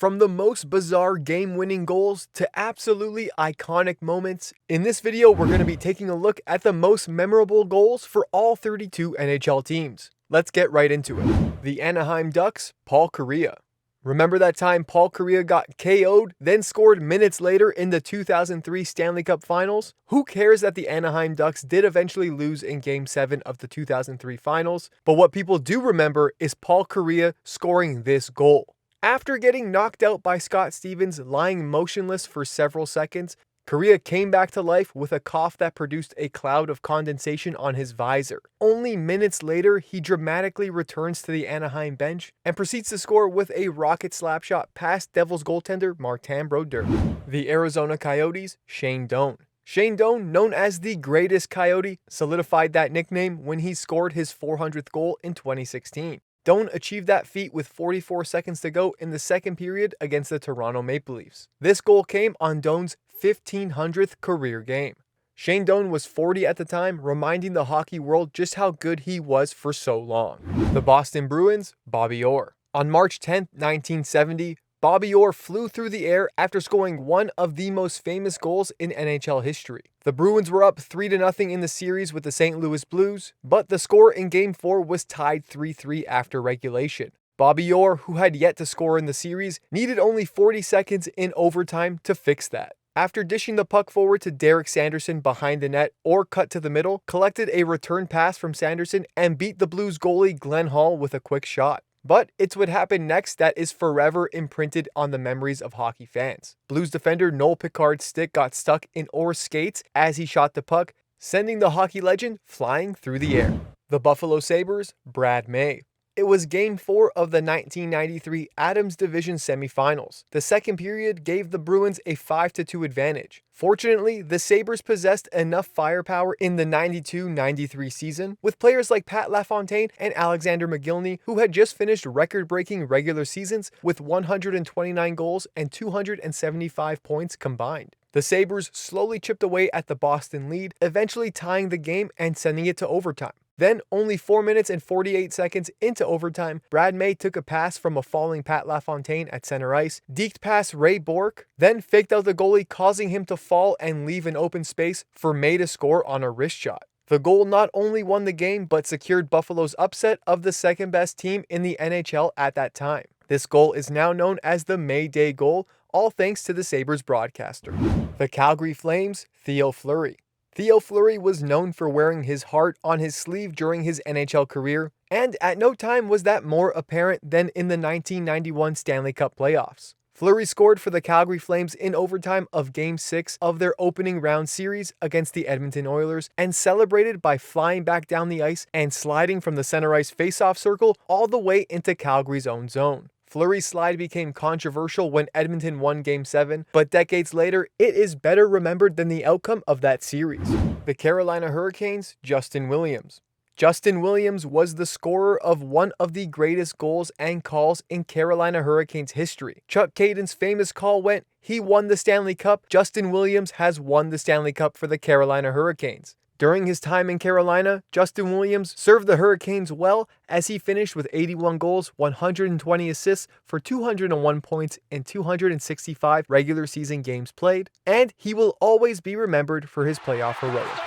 From the most bizarre game-winning goals to absolutely iconic moments, in this video we're going to be taking a look at the most memorable goals for all 32 NHL teams. Let's get right into it. The Anaheim Ducks, Paul Kariya. Remember that time Paul Kariya got KO'd, then scored minutes later in the 2003 Stanley Cup Finals? Who cares that the Anaheim Ducks did eventually lose in Game 7 of the 2003 Finals, but what people do remember is Paul Kariya scoring this goal. After getting knocked out by Scott Stevens lying motionless for several seconds, Kariya came back to life with a cough that produced a cloud of condensation on his visor. Only minutes later, he dramatically returns to the Anaheim bench and proceeds to score with a rocket slap shot past Devils goaltender Martin Brodeur. The Arizona Coyotes, Shane Doan. Shane Doan, known as the greatest Coyote, solidified that nickname when he scored his 400th goal in 2016. Doan achieved that feat with 44 seconds to go in the second period against the Toronto Maple Leafs. This goal came on Doan's 1500th career game. Shane Doan was 40 at the time, reminding the hockey world just how good he was for so long. The Boston Bruins, Bobby Orr. On March 10, 1970, Bobby Orr flew through the air after scoring one of the most famous goals in NHL history. The Bruins were up 3-0 in the series with the St. Louis Blues, but the score in Game 4 was tied 3-3 after regulation. Bobby Orr, who had yet to score in the series, needed only 40 seconds in overtime to fix that. After dishing the puck forward to Derek Sanderson behind the net, Orr cut to the middle, collected a return pass from Sanderson, and beat the Blues goalie Glenn Hall with a quick shot. But it's what happened next that is forever imprinted on the memories of hockey fans. Blues defender Noel Picard's stick got stuck in Orr's skates as he shot the puck, sending the hockey legend flying through the air. The Buffalo Sabres, Brad May. It was Game 4 of the 1993 Adams Division semifinals. The second period gave the Bruins a 5-2 advantage. Fortunately, the Sabres possessed enough firepower in the 92-93 season, with players like Pat LaFontaine and Alexander McGillney, who had just finished record-breaking regular seasons with 129 goals and 275 points combined. The Sabres slowly chipped away at the Boston lead, eventually tying the game and sending it to overtime. Then, only 4 minutes and 48 seconds into overtime, Brad May took a pass from a falling Pat LaFontaine at center ice, deked past Ray Bourque, then faked out the goalie, causing him to fall and leave an open space for May to score on a wrist shot. The goal not only won the game, but secured Buffalo's upset of the second best team in the NHL at that time. This goal is now known as the May Day goal, all thanks to the Sabres broadcaster. The Calgary Flames, Theo Fleury. Theo Fleury was known for wearing his heart on his sleeve during his NHL career, and at no time was that more apparent than in the 1991 Stanley Cup playoffs. Fleury scored for the Calgary Flames in overtime of Game 6 of their opening round series against the Edmonton Oilers and celebrated by flying back down the ice and sliding from the center ice faceoff circle all the way into Calgary's own zone. Fleury's slide became controversial when Edmonton won Game 7, but decades later, it is better remembered than the outcome of that series. The Carolina Hurricanes, Justin Williams. Justin Williams was the scorer of one of the greatest goals and calls in Carolina Hurricanes history. Chuck Caden's famous call went, "He won the Stanley Cup. Justin Williams has won the Stanley Cup for the Carolina Hurricanes." During his time in Carolina, Justin Williams served the Hurricanes well as he finished with 81 goals, 120 assists for 201 points in 265 regular season games played, and he will always be remembered for his playoff heroics.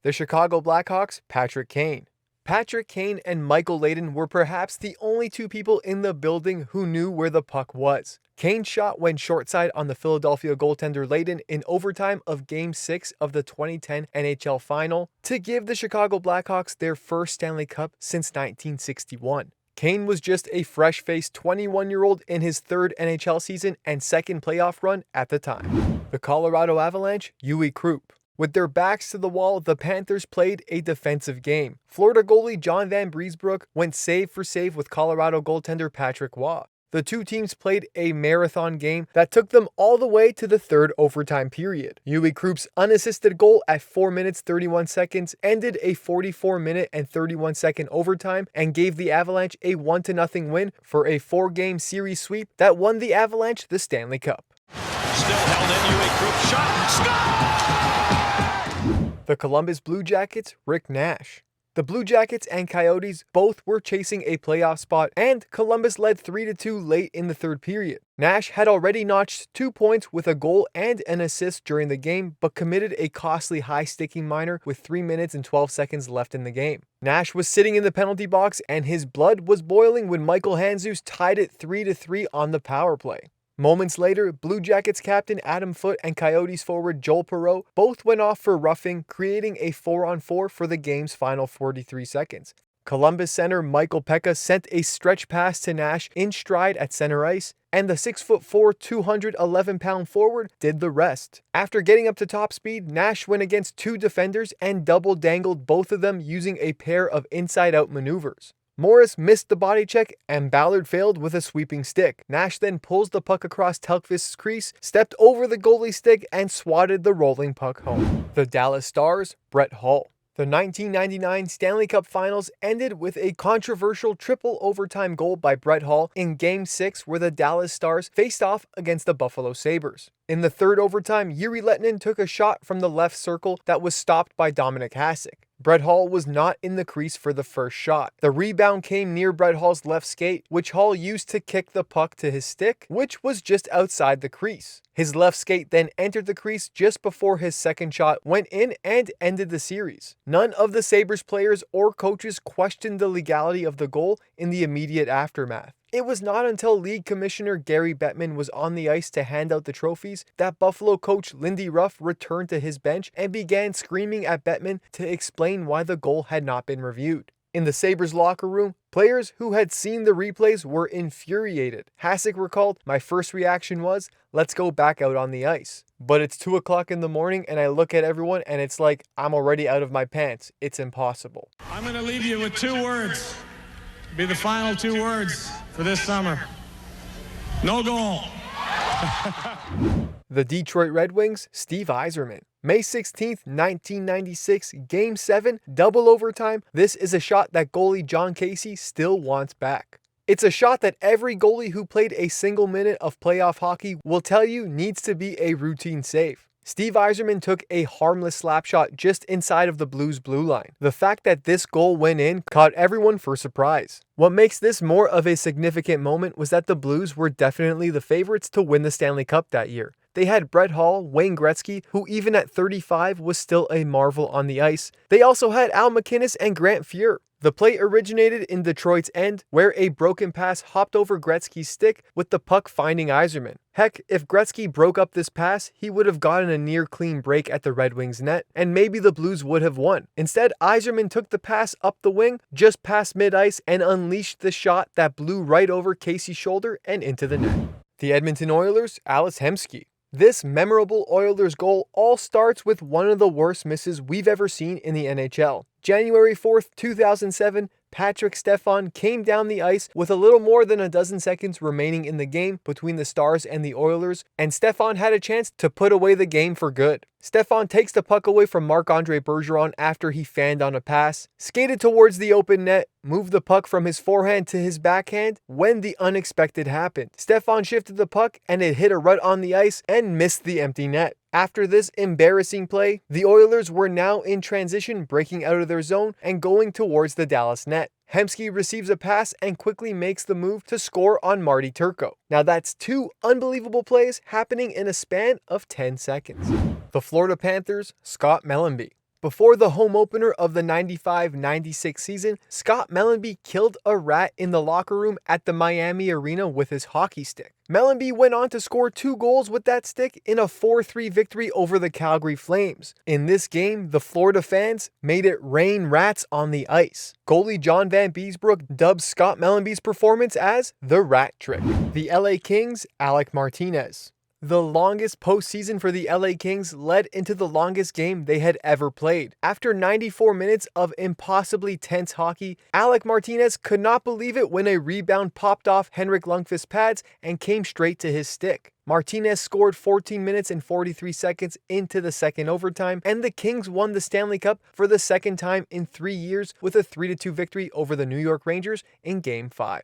The Chicago Blackhawks, Patrick Kane. Patrick Kane and Michael Layden were perhaps the only two people in the building who knew where the puck was. Kane's shot went short side on the Philadelphia goaltender Layden in overtime of Game 6 of the 2010 NHL Final to give the Chicago Blackhawks their first Stanley Cup since 1961. Kane was just a fresh-faced 21-year-old in his third NHL season and second playoff run at the time. The Colorado Avalanche, Uwe Krupp. With their backs to the wall, the Panthers played a defensive game. Florida goalie John Van Briesbroek went save for save with Colorado goaltender Patrick Waugh. The two teams played a marathon game that took them all the way to the third overtime period. Uwe Krupp's unassisted goal at 4 minutes 31 seconds ended a 44-minute and 31-second overtime and gave the Avalanche a 1-0 win for a 4-game series sweep that won the Avalanche the Stanley Cup. Still held in, Uwe Krupp shot, score! The Columbus Blue Jackets, Rick Nash. The Blue Jackets and Coyotes both were chasing a playoff spot, and Columbus led 3-2 late in the third period. Nash had already notched 2 points with a goal and an assist during the game, but committed a costly high-sticking minor with 3 minutes and 12 seconds left in the game. Nash was sitting in the penalty box, and his blood was boiling when Michael Handzus tied it 3-3 on the power play. Moments later, Blue Jackets captain Adam Foote and Coyotes forward Joel Perreault both went off for roughing, creating a 4-on-4 for the game's final 43 seconds. Columbus center Michael Pekka sent a stretch pass to Nash in stride at center ice, and the 6'4", 211-pound forward did the rest. After getting up to top speed, Nash went against 2 defenders and double-dangled both of them using a pair of inside-out maneuvers. Morris missed the body check and Ballard failed with a sweeping stick. Nash then pulls the puck across Telkvist's crease, stepped over the goalie stick, and swatted the rolling puck home. The Dallas Stars, Brett Hull. The 1999 Stanley Cup Finals ended with a controversial triple overtime goal by Brett Hull in Game 6 where the Dallas Stars faced off against the Buffalo Sabers. In the third overtime, Yuri Lettinen took a shot from the left circle that was stopped by Dominik Hasek. Brett Hull was not in the crease for the first shot. The rebound came near Brett Hull's left skate, which Hull used to kick the puck to his stick, which was just outside the crease. His left skate then entered the crease just before his second shot went in and ended the series. None of the Sabres players or coaches questioned the legality of the goal in the immediate aftermath. It was not until League Commissioner Gary Bettman was on the ice to hand out the trophies that Buffalo coach Lindy Ruff returned to his bench and began screaming at Bettman to explain why the goal had not been reviewed. In the Sabres locker room, players who had seen the replays were infuriated. Hasek recalled, "My first reaction was, let's go back out on the ice. But it's 2 o'clock in the morning and I look at everyone and it's like I'm already out of my pants. It's impossible." I'm going to leave you with 2 words. Be the final 2 words for this summer. No goal. The Detroit Red Wings, Steve Yzerman. May 16th, 1996, Game 7, double overtime. This is a shot that goalie John Casey still wants back. It's a shot that every goalie who played a single minute of playoff hockey will tell you needs to be a routine save. Steve Yzerman took a harmless slap shot just inside of the Blues' blue line. The fact that this goal went in caught everyone for surprise. What makes this more of a significant moment was that the Blues were definitely the favorites to win the Stanley Cup that year. They had Brett Hull, Wayne Gretzky, who even at 35 was still a marvel on the ice. They also had Al MacInnis and Grant Fuhr. The play originated in Detroit's end, where a broken pass hopped over Gretzky's stick with the puck finding Yzerman. Heck, if Gretzky broke up this pass, he would have gotten a near clean break at the Red Wings net, and maybe the Blues would have won. Instead, Yzerman took the pass up the wing, just past mid-ice, and unleashed the shot that blew right over Casey's shoulder and into the net. The Edmonton Oilers, Ales Hemsky. This memorable Oilers goal all starts with one of the worst misses we've ever seen in the NHL. January 4th, 2007, Patrick Stefan came down the ice with a little more than a dozen seconds remaining in the game between the Stars and the Oilers, and Stefan had a chance to put away the game for good. Stefan takes the puck away from Marc-Andre Bergeron after he fanned on a pass, skated towards the open net, moved the puck from his forehand to his backhand when the unexpected happened. Stefan shifted the puck and it hit a rut on the ice and missed the empty net. After this embarrassing play, the Oilers were now in transition, breaking out of their zone and going towards the Dallas net. Hemsky receives a pass and quickly makes the move to score on Marty Turco. Now that's 2 unbelievable plays happening in a span of 10 seconds. The Florida Panthers, Scott Mellanby. Before the home opener of the 95-96 season, Scott Mellanby killed a rat in the locker room at the Miami Arena with his hockey stick. Mellanby went on to score 2 goals with that stick in a 4-3 victory over the Calgary Flames. In this game, the Florida fans made it rain rats on the ice. Goalie John Van Beesbrook dubbed Scott Mellanby's performance as the rat trick. The LA Kings, Alec Martinez. The longest postseason for the LA Kings led into the longest game they had ever played. After 94 minutes of impossibly tense hockey, Alec Martinez could not believe it when a rebound popped off Henrik Lundqvist's pads and came straight to his stick. Martinez scored 14 minutes and 43 seconds into the second overtime, and the Kings won the Stanley Cup for the second time in 3 years with a 3-2 victory over the New York Rangers in Game 5.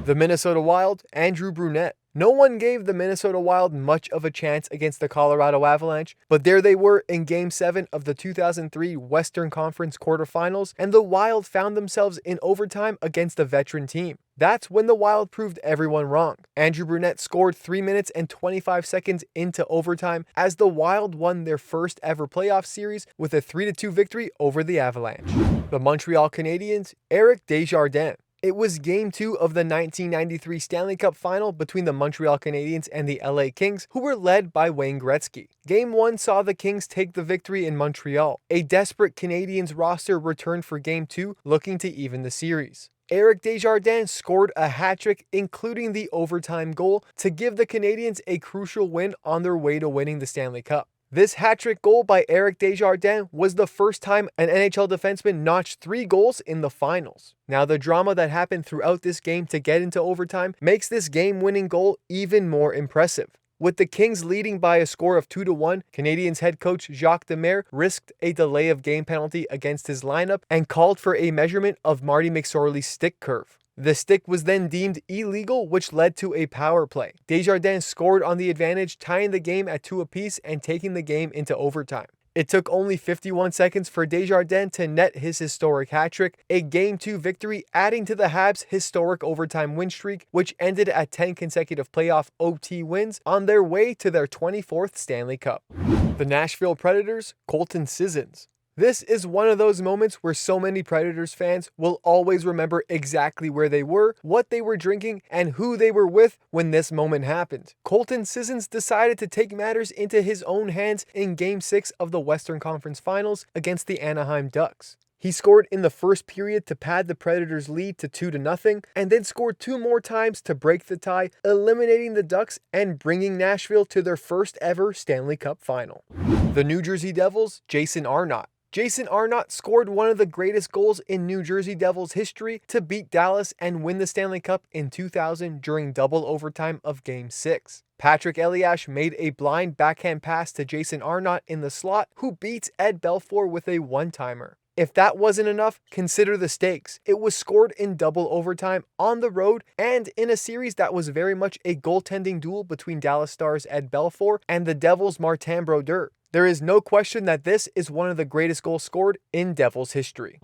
The Minnesota Wild, Andrew Brunette. No one gave the Minnesota Wild much of a chance against the Colorado Avalanche, but there they were in Game 7 of the 2003 Western Conference quarterfinals, and the Wild found themselves in overtime against a veteran team. That's when the Wild proved everyone wrong. Andrew Brunette scored 3 minutes and 25 seconds into overtime as the Wild won their first ever playoff series with a 3-2 victory over the Avalanche. The Montreal Canadiens, Eric Desjardins. It was Game 2 of the 1993 Stanley Cup Final between the Montreal Canadiens and the LA Kings, who were led by Wayne Gretzky. Game 1 saw the Kings take the victory in Montreal. A desperate Canadiens roster returned for Game 2, looking to even the series. Eric Desjardins scored a hat-trick, including the overtime goal, to give the Canadiens a crucial win on their way to winning the Stanley Cup. This hat-trick goal by Eric Desjardins was the first time an NHL defenseman notched 3 goals in the finals. Now, the drama that happened throughout this game to get into overtime makes this game-winning goal even more impressive. With the Kings leading by a score of 2-1, Canadiens head coach Jacques Demers risked a delay of game penalty against his lineup and called for a measurement of Marty McSorley's stick curve. The stick was then deemed illegal, which led to a power play. Desjardins scored on the advantage, tying the game at 2 apiece and taking the game into overtime. It took only 51 seconds for Desjardins to net his historic hat-trick, a Game 2 victory, adding to the Habs' historic overtime win streak, which ended at 10 consecutive playoff OT wins on their way to their 24th Stanley Cup. The Nashville Predators, Colton Sissons. This is one of those moments where so many Predators fans will always remember exactly where they were, what they were drinking, and who they were with when this moment happened. Colton Sissons decided to take matters into his own hands in Game 6 of the Western Conference Finals against the Anaheim Ducks. He scored in the first period to pad the Predators' lead to 2-0, and then scored 2 more times to break the tie, eliminating the Ducks and bringing Nashville to their first ever Stanley Cup final. The New Jersey Devils, Jason Arnott. Jason Arnott scored one of the greatest goals in New Jersey Devils history to beat Dallas and win the Stanley Cup in 2000 during double overtime of Game 6. Patrick Elias made a blind backhand pass to Jason Arnott in the slot, who beats Ed Belfour with a one-timer. If that wasn't enough, consider the stakes. It was scored in double overtime on the road and in a series that was very much a goaltending duel between Dallas Stars Ed Belfour and the Devils' Martin Brodeur. There is no question that this is one of the greatest goals scored in Devils history.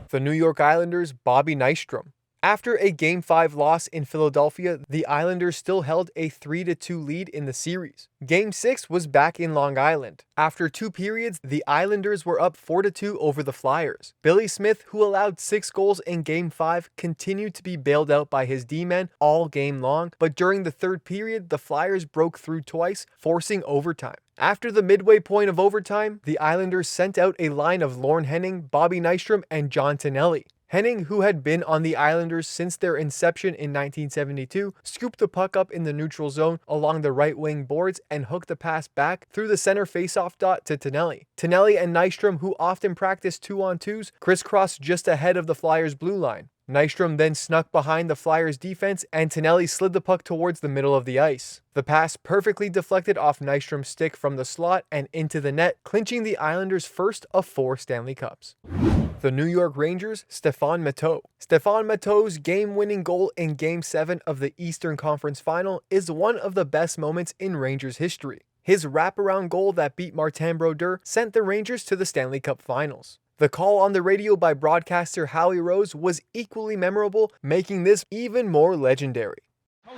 The New York Islanders, Bobby Nystrom. After a Game 5 loss in Philadelphia, the Islanders still held a 3-2 lead in the series. Game 6 was back in Long Island. After 2 periods, the Islanders were up 4-2 over the Flyers. Billy Smith, who allowed 6 goals in Game 5, continued to be bailed out by his D-men all game long, but during the 3rd period, the Flyers broke through twice, forcing overtime. After the midway point of overtime, the Islanders sent out a line of Lorne Henning, Bobby Nystrom, and John Tonelli. Henning, who had been on the Islanders since their inception in 1972, scooped the puck up in the neutral zone along the right wing boards and hooked the pass back through the center faceoff dot to Tonelli. Tonelli and Nystrom, who often practiced 2-on-2s, crisscrossed just ahead of the Flyers' blue line. Nystrom then snuck behind the Flyers' defense, and Tonelli slid the puck towards the middle of the ice. The pass perfectly deflected off Nystrom's stick from the slot and into the net, clinching the Islanders' first of 4 Stanley Cups. The New York Rangers, Stéphane Matteau. Stéphane Matteau's game-winning goal in Game 7 of the Eastern Conference Final is one of the best moments in Rangers history. His wraparound goal that beat Martin Brodeur sent the Rangers to the Stanley Cup Finals. The call on the radio by broadcaster Howie Rose was equally memorable, making this even more legendary.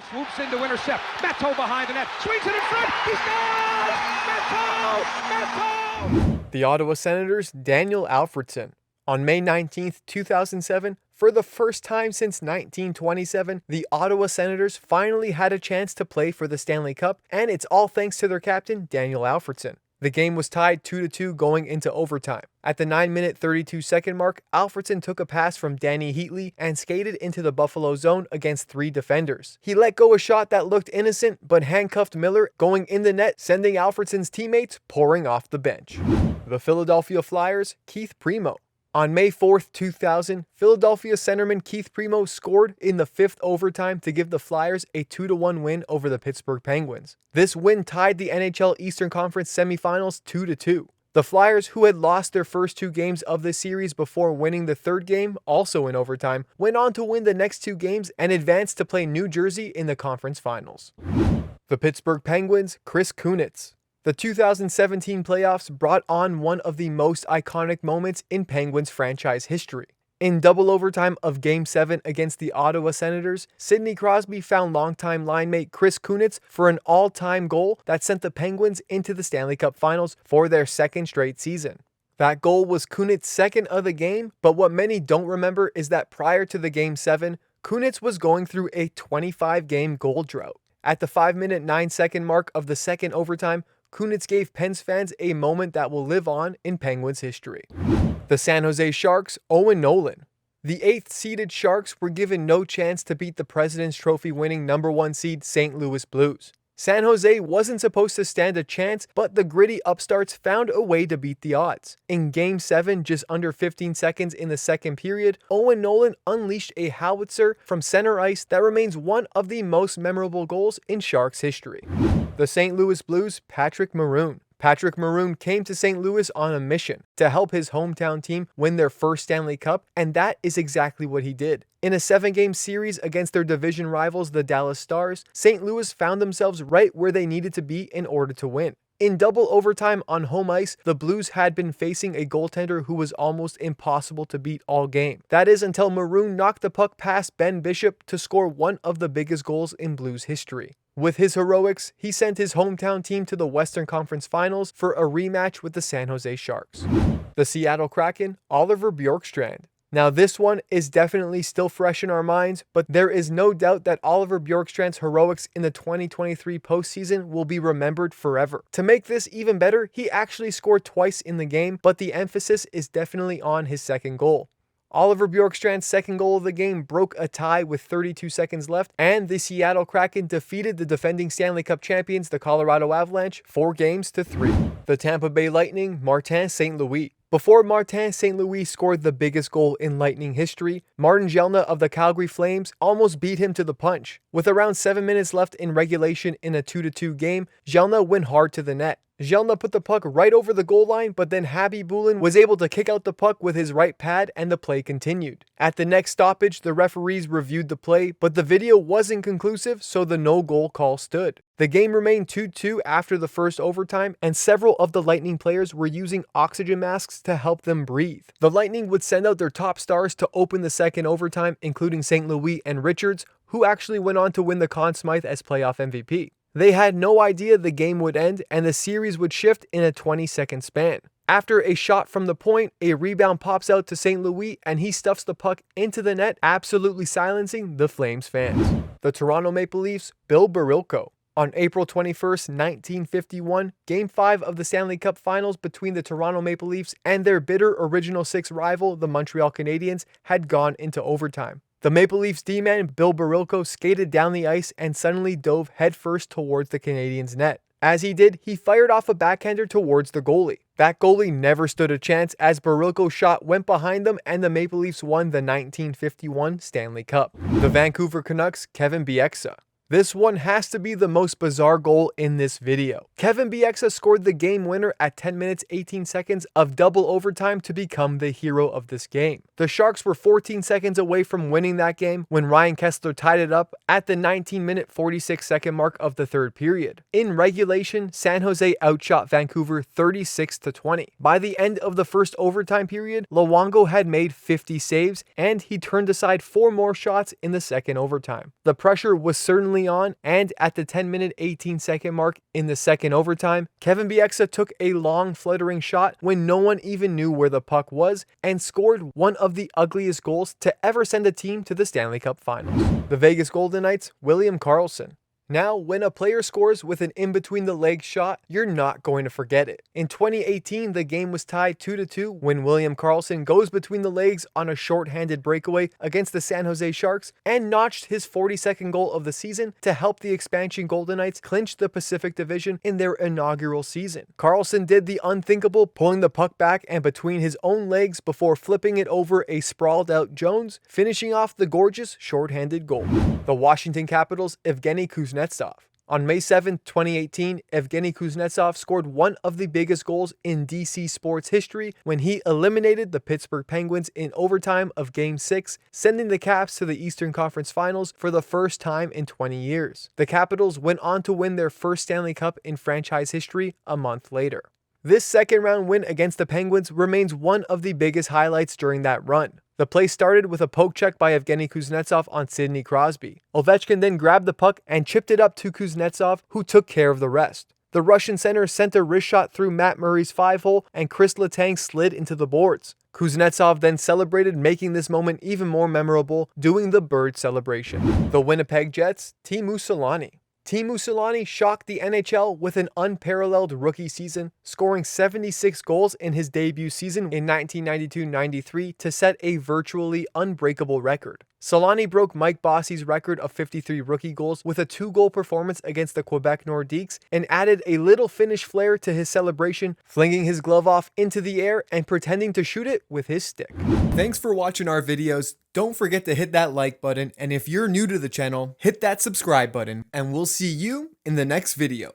Swoops in to intercept. Matteau behind the net. Swings it in front. He scores! Matteau! Matteau! The Ottawa Senators, Daniel Alfredsson. On May 19, 2007, for the first time since 1927, the Ottawa Senators finally had a chance to play for the Stanley Cup, and it's all thanks to their captain, Daniel Alfredsson. The game was tied 2-2 going into overtime. At the 9-minute 32-second mark, Alfredsson took a pass from Danny Heatley and skated into the Buffalo zone against 3 defenders. He let go a shot that looked innocent, but handcuffed Miller, going in the net, sending Alfredsson's teammates pouring off the bench. The Philadelphia Flyers, Keith Primeau. On May 4th, 2000, Philadelphia centerman Keith Primo scored in the 5th overtime to give the Flyers a 2-1 win over the Pittsburgh Penguins. This win tied the NHL Eastern Conference semifinals 2-2. The Flyers, who had lost their first 2 games of the series before winning the 3rd game, also in overtime, went on to win the next 2 games and advanced to play New Jersey in the conference finals. The Pittsburgh Penguins, Chris Kunitz. The 2017 playoffs brought on one of the most iconic moments in Penguins franchise history. In double overtime of Game 7 against the Ottawa Senators, Sidney Crosby found longtime linemate Chris Kunitz for an all-time goal that sent the Penguins into the Stanley Cup Finals for their 2nd straight season. That goal was Kunitz's 2nd of the game, but what many don't remember is that prior to the Game 7, Kunitz was going through a 25-game goal drought. At the 5-minute 9-second mark of the 2nd overtime, Kunitz gave Pens fans a moment that will live on in Penguins history. The San Jose Sharks, Owen Nolan. The 8th-seeded Sharks were given no chance to beat the President's Trophy-winning number 1 seed St. Louis Blues. San Jose wasn't supposed to stand a chance, but the gritty upstarts found a way to beat the odds. In Game 7, just under 15 seconds in the 2nd period, Owen Nolan unleashed a howitzer from center ice that remains one of the most memorable goals in Sharks history. The St. Louis Blues, Patrick Maroon. Patrick Maroon came to St. Louis on a mission to help his hometown team win their first Stanley Cup, and that is exactly what he did. In a 7-game series against their division rivals, the Dallas Stars, St. Louis found themselves right where they needed to be in order to win. In double overtime on home ice, the Blues had been facing a goaltender who was almost impossible to beat all game. That is until Maroon knocked the puck past Ben Bishop to score one of the biggest goals in Blues history. With his heroics, he sent his hometown team to the Western Conference Finals for a rematch with the San Jose Sharks. The Seattle Kraken, Oliver Bjorkstrand. Now this one is definitely still fresh in our minds, but there is no doubt that Oliver Bjorkstrand's heroics in the 2023 postseason will be remembered forever. To make this even better, he actually scored twice in the game, but the emphasis is definitely on his 2nd goal. Oliver Bjorkstrand's 2nd goal of the game broke a tie with 32 seconds left, and the Seattle Kraken defeated the defending Stanley Cup champions, the Colorado Avalanche, 4-3. The Tampa Bay Lightning, Martin St. Louis. Before Martin St. Louis scored the biggest goal in Lightning history, Martin Jelna of the Calgary Flames almost beat him to the punch. With around 7 minutes left in regulation in a 2-2 game, Jelna went hard to the net. Jelna put the puck right over the goal line, but then Habby Bulin was able to kick out the puck with his right pad and the play continued. At the next stoppage, the referees reviewed the play, but the video wasn't conclusive, so the no-goal call stood. The game remained 2-2 after the first overtime, and several of the Lightning players were using oxygen masks to help them breathe. The Lightning would send out their top stars to open the second overtime, including St. Louis and Richards, who actually went on to win the Conn Smythe as playoff MVP. They had no idea the game would end and the series would shift in a 20-second span. After a shot from the point, a rebound pops out to St. Louis and he stuffs the puck into the net, absolutely silencing the Flames fans. The Toronto Maple Leafs, Bill Barilko. On April 21st, 1951, Game 5 of the Stanley Cup Finals between the Toronto Maple Leafs and their bitter Original Six rival, the Montreal Canadiens, had gone into overtime. The Maple Leafs D-man Bill Barilko skated down the ice and suddenly dove headfirst towards the Canadiens' net. As he did, he fired off a backhander towards the goalie. That goalie never stood a chance as Barilko's shot went behind them and the Maple Leafs won the 1951 Stanley Cup. The Vancouver Canucks, Kevin Bieksa. This one has to be the most bizarre goal in this video. Kevin Bieksa scored the game winner at 10 minutes 18 seconds of double overtime to become the hero of this game. The Sharks were 14 seconds away from winning that game when Ryan Kesler tied it up at the 19-minute 46-second mark of the 3rd period. In regulation, San Jose outshot Vancouver 36-20. By the end of the first overtime period, Luongo had made 50 saves and he turned aside 4 more shots in the second overtime. The pressure was certainly on, and at the 10-minute 18-second mark in the second overtime, Kevin Bieksa took a long fluttering shot when no one even knew where the puck was and scored one of the ugliest goals to ever send a team to the Stanley Cup Finals. The Vegas Golden Knights, William Karlsson. Now, when a player scores with an in-between-the-legs shot, you're not going to forget it. In 2018, the game was tied 2-2 when William Karlsson goes between the legs on a shorthanded breakaway against the San Jose Sharks and notched his 42nd goal of the season to help the expansion Golden Knights clinch the Pacific Division in their inaugural season. Karlsson did the unthinkable, pulling the puck back and between his own legs before flipping it over a sprawled-out Jones, finishing off the gorgeous shorthanded goal. The Washington Capitals' Evgeny Kuznetsov. On May 7, 2018, Evgeny Kuznetsov scored one of the biggest goals in DC sports history when he eliminated the Pittsburgh Penguins in overtime of Game 6, sending the Caps to the Eastern Conference Finals for the first time in 20 years. The Capitals went on to win their first Stanley Cup in franchise history a month later. This second-round win against the Penguins remains one of the biggest highlights during that run. The play started with a poke check by Evgeny Kuznetsov on Sidney Crosby. Ovechkin then grabbed the puck and chipped it up to Kuznetsov, who took care of the rest. The Russian center sent a wrist shot through Matt Murray's 5-hole, and Chris Letang slid into the boards. Kuznetsov then celebrated, making this moment even more memorable, doing the bird celebration. The Winnipeg Jets, Teemu Selanne. Teemu Selanne shocked the NHL with an unparalleled rookie season, scoring 76 goals in his debut season in 1992-93 to set a virtually unbreakable record. Selanne broke Mike Bossy's record of 53 rookie goals with a 2-goal performance against the Quebec Nordiques and added a little Finnish flair to his celebration, flinging his glove off into the air and pretending to shoot it with his stick. Thanks for watching our videos. Don't forget to hit that like button, and if you're new to the channel, hit that subscribe button, and we'll see you in the next video.